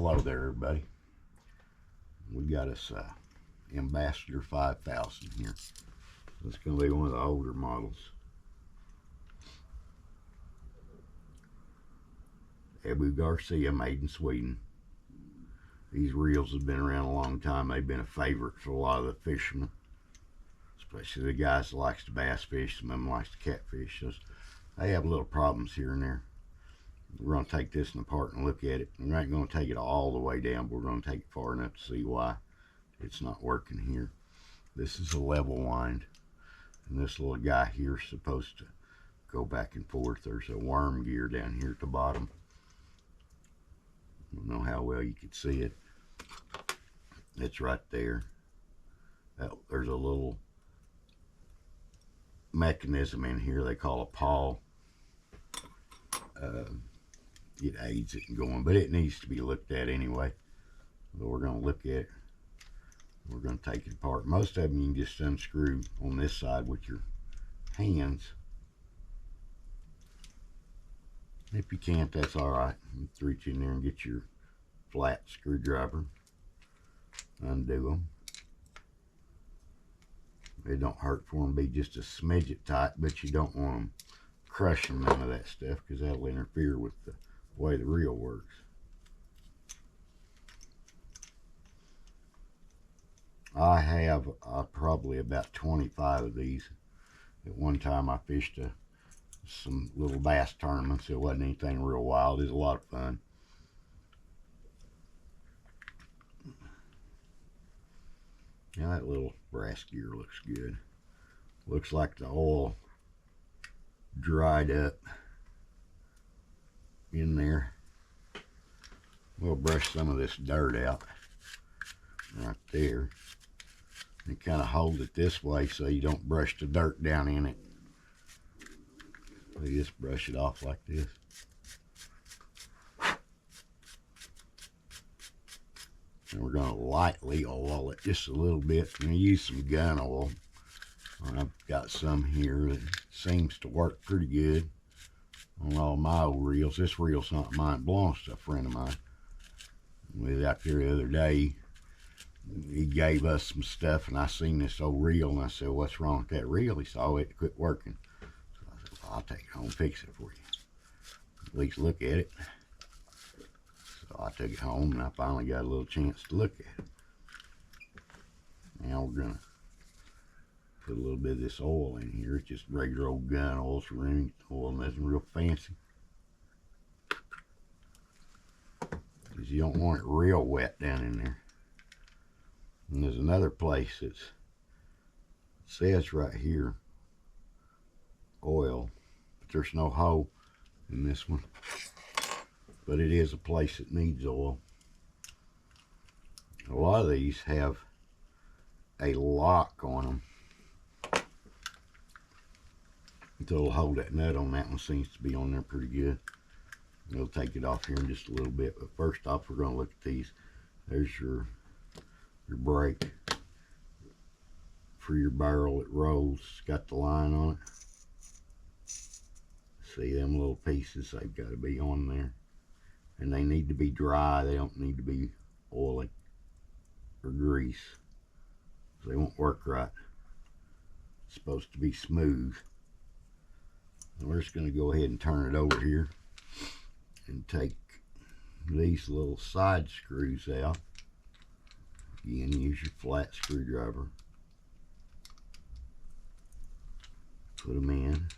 Hello there, everybody. We got us Ambassador 5000 here. It's going to be one of the older models. Abu Garcia, made in Sweden. These reels have been around a long time. They've been a favorite for a lot of the fishermen, especially the guys that likes to bass fish. Some of them likes to catfish. So they have little problems here and there. We're going to take this apart and look at it. We're not going to take it all the way down, but we're going to take it far enough to see why it's not working here. This is a level wind, and this little guy here is supposed to go back and forth. There's a worm gear down here at the bottom. I don't know how well you can see it. It's right there. There's a little mechanism in here they call a pawl. It aids it in going, but it needs to be looked at anyway. So we're going to look at it. We're going to take it apart. Most of them you can just unscrew on this side with your hands. If you can't, that's all right. You can reach in there and get your flat screwdriver. Undo them. They don't hurt for them to be just a smidget tight, but you don't want them crushing none of that stuff because that'll interfere with the way the reel works. I have probably about 25 of these. At one time I fished some little bass tournaments. It wasn't anything real wild. It was a lot of fun. Now that little brass gear looks good. Looks like the oil dried up in there. We'll brush some of this dirt out right there and kind of hold it this way so you don't brush the dirt down in it. So you just brush it off like this. And we're going to lightly oil it just a little bit. I'm going to use some gun oil. I've got some here that seems to work pretty good on all my old reels. This reel's not mine, it belongs to a friend of mine. We was out there the other day. He gave us some stuff, and I seen this old reel, and I said, "What's wrong with that reel?" He said, "Oh, it quit working." So I said, "Well, I'll take it home and fix it for you. At least look at it." So I took it home, and I finally got a little chance to look at it. Now we're gonna put a little bit of this oil in here. It's just regular old gun oil, ceramic oil, nothing real fancy. Because you don't want it real wet down in there. And there's another place that says right here, oil, but there's no hole in this one. But it is a place that needs oil. A lot of these have a lock on them. It'll hold that nut on. That one seems to be on there pretty good. We'll take it off here in just a little bit, but first off we're going to look at these. There's your brake for your barrel. It rolls. It's got the line on it. See them little pieces? They've got to be on there, and they need to be dry. They don't need to be oily or grease. They won't work right. It's supposed to be smooth. And we're just going to go ahead and turn it over here and take these little side screws out. Again, use your flat screwdriver. Put them in.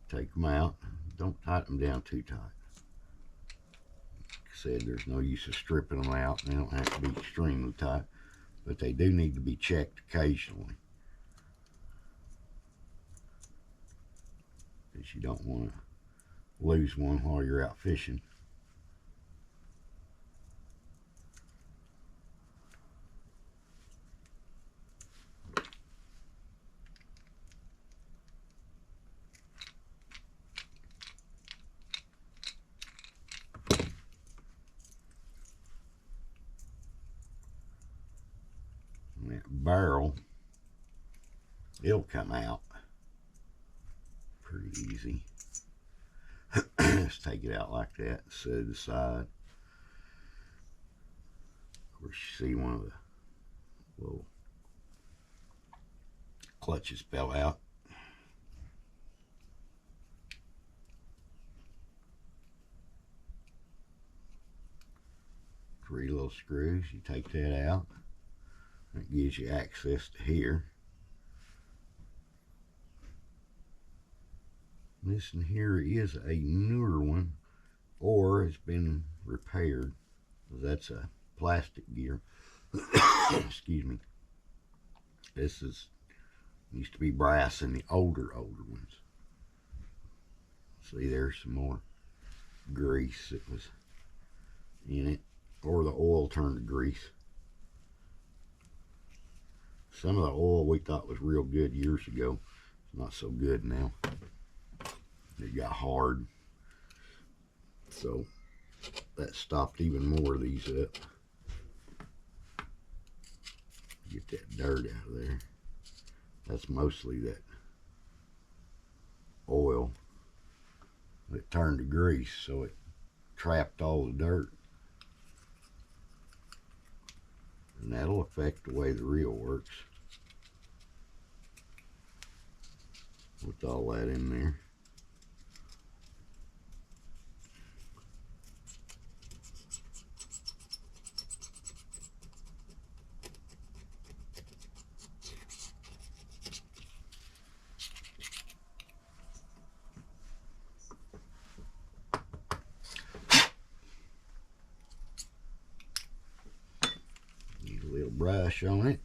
Take them out. Don't tighten them down too tight. Like I said, there's no use of stripping them out. They don't have to be extremely tight, but they do need to be checked occasionally, because you don't want to lose one while you're out fishing. And that barrel, it'll come out pretty easy. Just take it out like that, set it aside. course, you see one of the little clutches fell out. 3 little screws. You take that out. That gives you access to here. This in here is a newer one, or it's been repaired. That's a plastic gear. Excuse me. This used to be brass in the older ones. See, there's some more grease that was in it, or the oil turned to grease. Some of the oil we thought was real good years ago. It's not so good now. It got hard. So that stopped even more of these up. Get that dirt out of there. That's mostly that oil that turned to grease, so it trapped all the dirt. And that'll affect the way the reel works with all that in there. Need a little brush on it.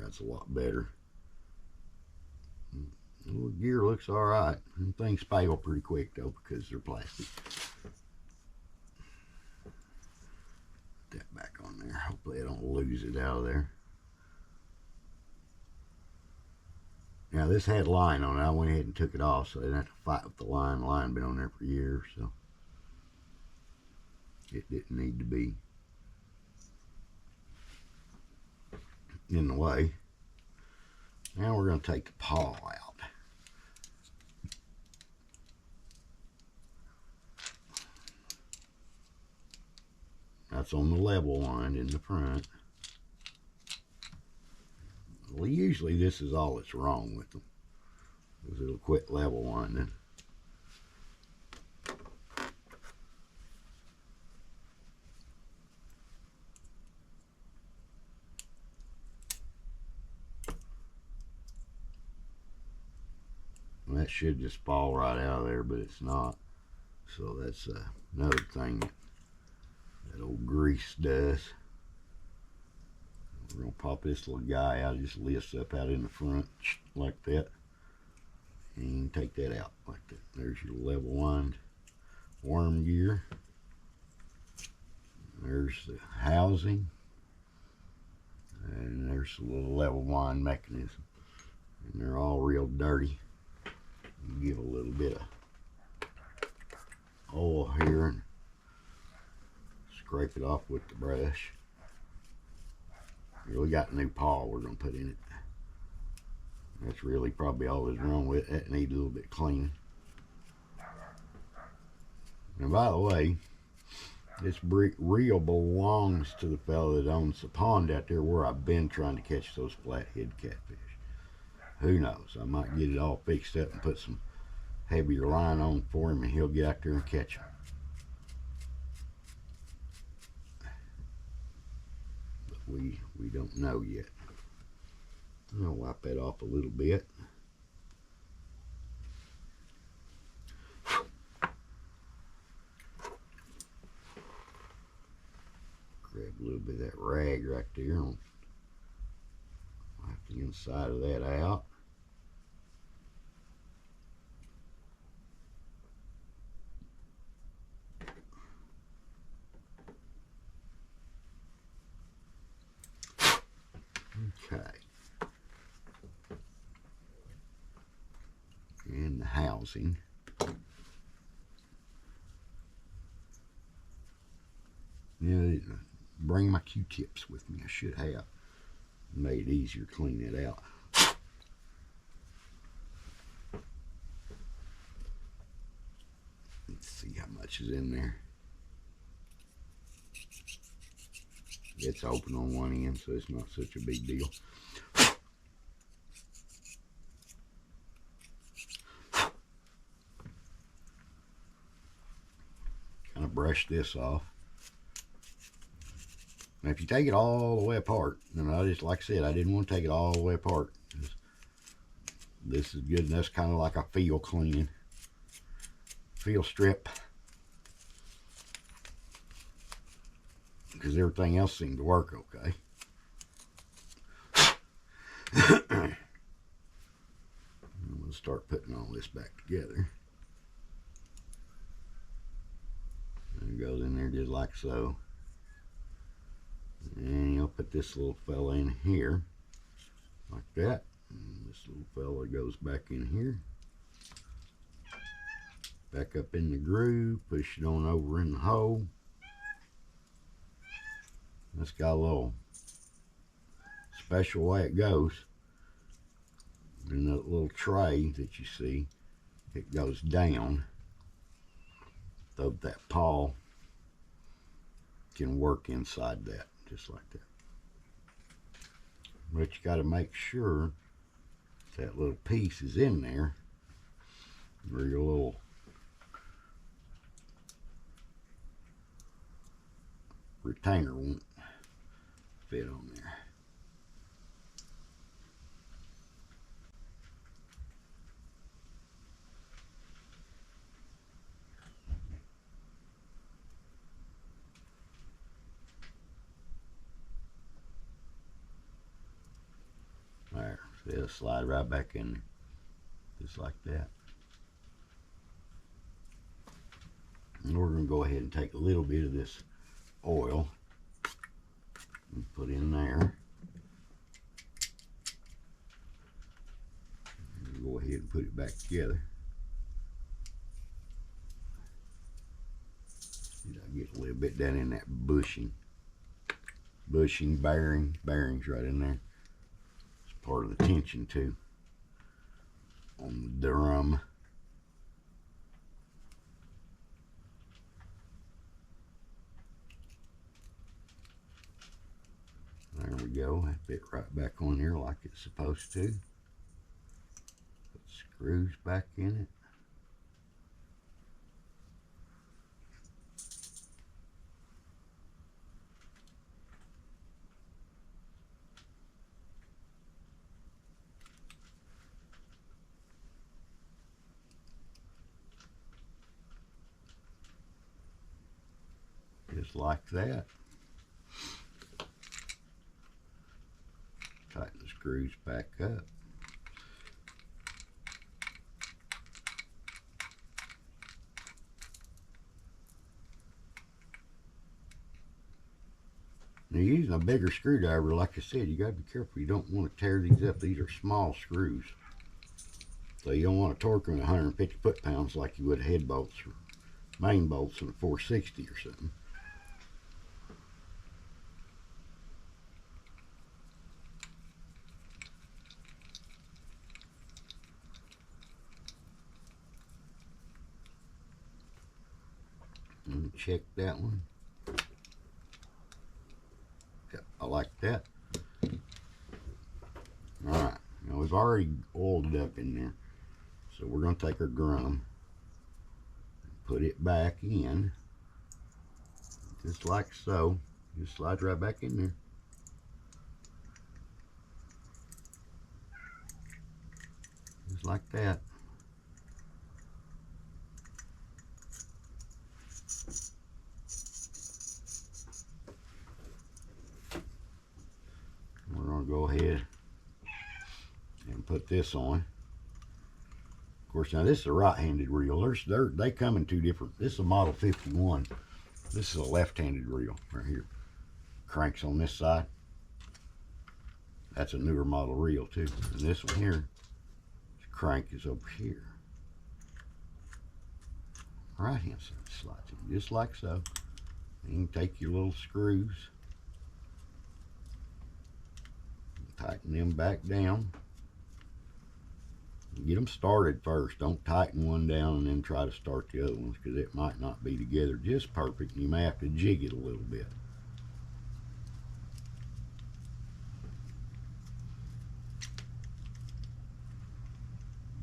That's a lot better. The gear looks all right. Things fail pretty quick though because they're plastic. Put that back on there. Hopefully I don't lose it out of there. Now this had line on it. I went ahead and took it off so I didn't have to fight with the line. The line had been on there for years, so it didn't need to be in the way. Now we're going to take the paw out. That's on the level line in the front. Well, usually this is all that's wrong with them, because it'll quit level winding. That should just fall right out of there, but it's not. So that's another thing that old grease does. We're going to pop this little guy out. It just lifts up out in the front like that. And take that out like that. There's your level wind worm gear. There's the housing. And there's the little level wind mechanism. And they're all real dirty. Give a little bit of oil here and scrape it off with the brush. Here we got a new paw we're going to put in it. That's really probably all that's wrong with it. That needs a little bit cleaning. And by the way, this reel belongs to the fellow that owns the pond out there where I've been trying to catch those flathead catfish. Who knows? I might get it all fixed up and put some heavier line on for him and he'll get out there and catch them. But we don't know yet. I'll wipe that off a little bit. Grab a little bit of that rag right there and wipe the inside of that out. Okay. And the housing. Yeah, bring my Q-tips with me. I should have. Made it easier to clean it out. clutch is in there. It's open on one end, so it's not such a big deal. Kind of brush this off. Now, if you take it all the way apart, and I just, like I said, I didn't want to take it all the way apart. This is good, and that's kind of like a feel cleaning. Feel strip. Because everything else seemed to work okay. We'll start putting all this back together. And it goes in there just like so. And you'll put this little fella in here, like that. And this little fella goes back in here. Back up in the groove, push it on over in the hole. It's got a little special way it goes. In that little tray that you see, it goes down. So that pawl can work inside that, just like that. But you got to make sure that little piece is in there, or your little retainer won't fit on there. There, so it'll slide right back in there, just like that. And we're going to go ahead and take a little bit of this oil and put in there. And go ahead and put it back together. I get a little bit down in that bushing bearings right in there. It's part of the tension too on the drum. There we go. That fit right back on there like it's supposed to. Put screws back in it. Just like that. Tighten the screws back up. Now, using a bigger screwdriver, like I said, you got to be careful. You don't want to tear these up. These are small screws. So you don't want to torque them at 150 foot-pounds like you would head bolts or main bolts in a 460 or something. And check that one. Yep, I like that. Alright, now we've already oiled it up in there. So we're going to take our drum and put it back in. Just like so. Just slide right back in there. Just like that. We're going to go ahead and put this on. Of course, now this is a right-handed reel. They come in two different. This is a model 51. This is a left-handed reel right here. Cranks on this side. That's a newer model reel too. And this one here, the crank is over here. Right-hand side slides in just like so. And you can take your little screws, tighten them back down. Get them started first. Don't tighten one down and then try to start the other ones, because it might not be together just perfect. You may have to jig it a little bit.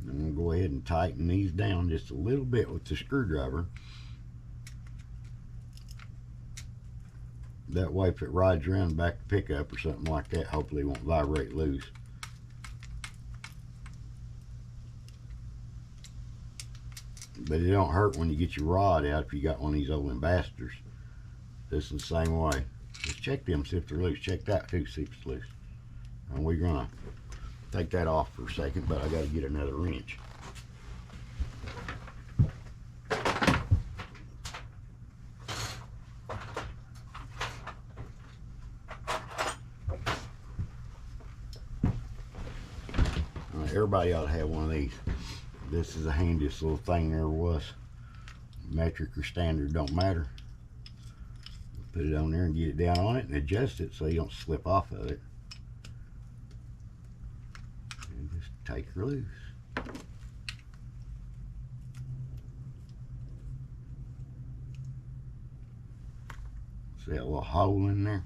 I'm going to go ahead and tighten these down just a little bit with the screwdriver. That way if it rides around the back of the pickup or something like that, hopefully it won't vibrate loose. But it don't hurt when you get your rod out if you got one of these old Ambassadors. This is the same way. Just check them, see if they're loose. Check that too, see if it's loose. And we're gonna take that off for a second, but I gotta get another wrench. Everybody ought to have one of these. This is the handiest little thing there was. Metric or standard, don't matter. Put it on there and get it down on it and adjust it so you don't slip off of it. And just take her loose. See that little hole in there?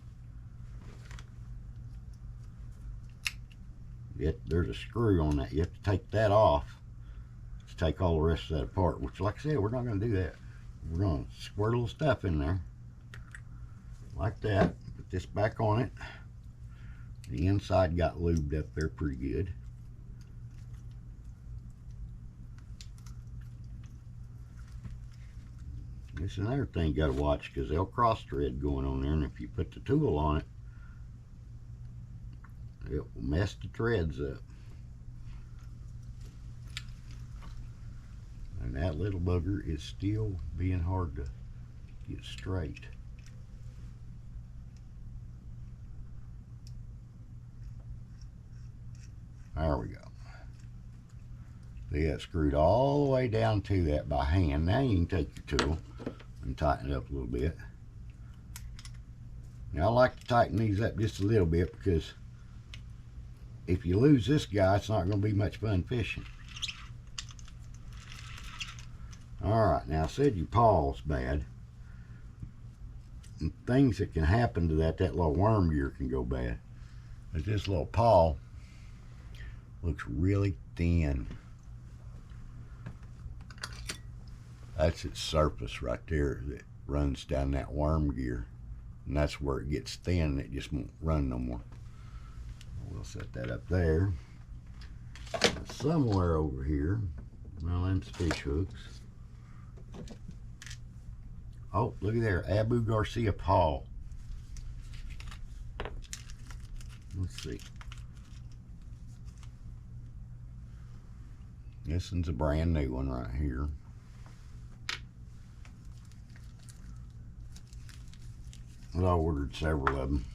There's a screw on that. You have to take that off to take all the rest of that apart, which, like I said, we're not going to do that. We're going to squirt a little stuff in there like that. Put this back on it. The inside got lubed up there pretty good. This is another thing you got to watch, because they'll cross thread going on there, and if you put the tool on it, it will mess the threads up. And that little bugger is still being hard to get straight. There we go. See, that screwed all the way down to that by hand. Now you can take your tool and tighten it up a little bit. Now I like to tighten these up just a little bit, because if you lose this guy, it's not going to be much fun fishing. Alright, now I said your paw's bad. And things that can happen to that little worm gear can go bad. But this little paw looks really thin. That's its surface right there that runs down that worm gear. And that's where it gets thin and it just won't run no more. We'll set that up there. Somewhere over here, well, them's fish hooks. Oh, look at there, Abu Garcia paw. Let's see. This one's a brand new one right here. I ordered several of them.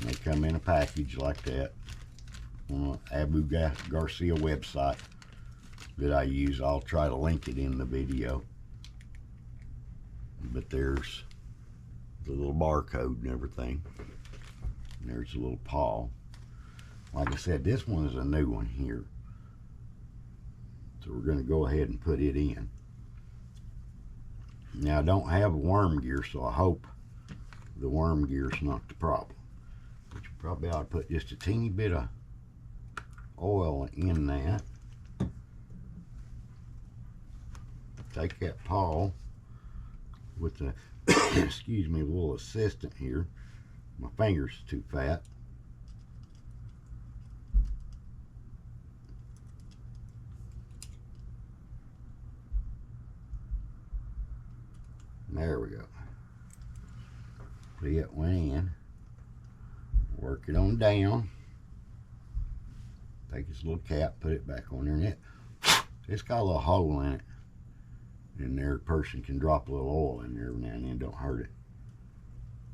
And they come in a package like that on Abu Garcia website that I use. I'll try to link it in the video. But there's the little barcode and everything. And there's a little paw. Like I said, this one is a new one here. So we're going to go ahead and put it in. Now I don't have a worm gear, so I hope the worm gear is not the problem. But you probably ought to put just a teeny bit of oil in that. Take that paw with the excuse me, a little assistant here. My finger's too fat. There we go. See, it went in. Work it on down. Take this little cap, put it back on there, and it's got a little hole in it. And there, a person can drop a little oil in there every now and then. Don't hurt it.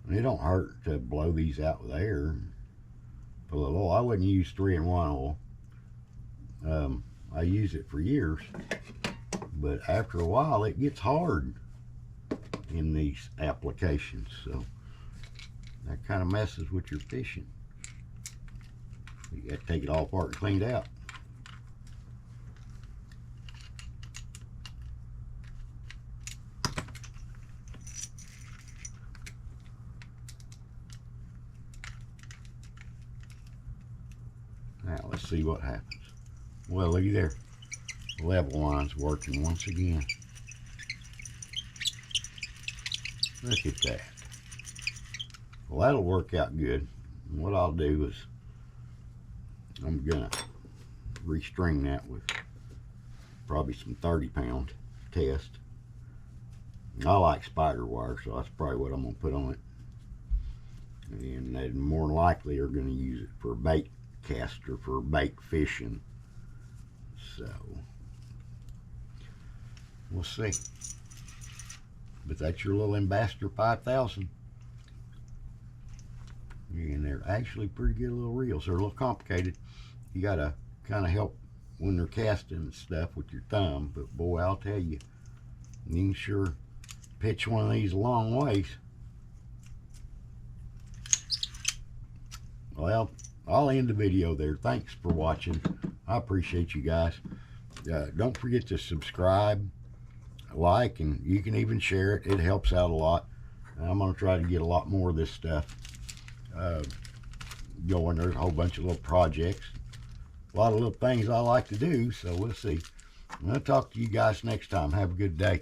And it don't hurt to blow these out with air. Put a little oil. I wouldn't use 3-in-1 oil. I used it for years, but after a while, it gets hard in these applications, so that kind of messes with your fishing. You got to take it all apart and clean it out. Now let's see what happens. Well, looky there. The level line's working once again. Look at that. Well, that'll work out good. And what I'll do is I'm gonna restring that with probably some 30-pound test. I like spider wire, so that's probably what I'm gonna put on it. And they more than likely are gonna use it for a bait caster for bait fishing. So we'll see. But that's your little Ambassadeur 5000. And they're actually pretty good little reels. They're a little complicated. You gotta kind of help when they're casting and stuff with your thumb. But boy, I'll tell you, you can sure pitch one of these a long ways. Well, I'll end the video there. Thanks for watching. I appreciate you guys. Don't forget to subscribe, like, and you can even share it. It helps out a lot. I'm going to try to get a lot more of this stuff going. There's a whole bunch of little projects, a lot of little things I like to do, so we'll see. I'm going to talk to you guys next time. Have a good day.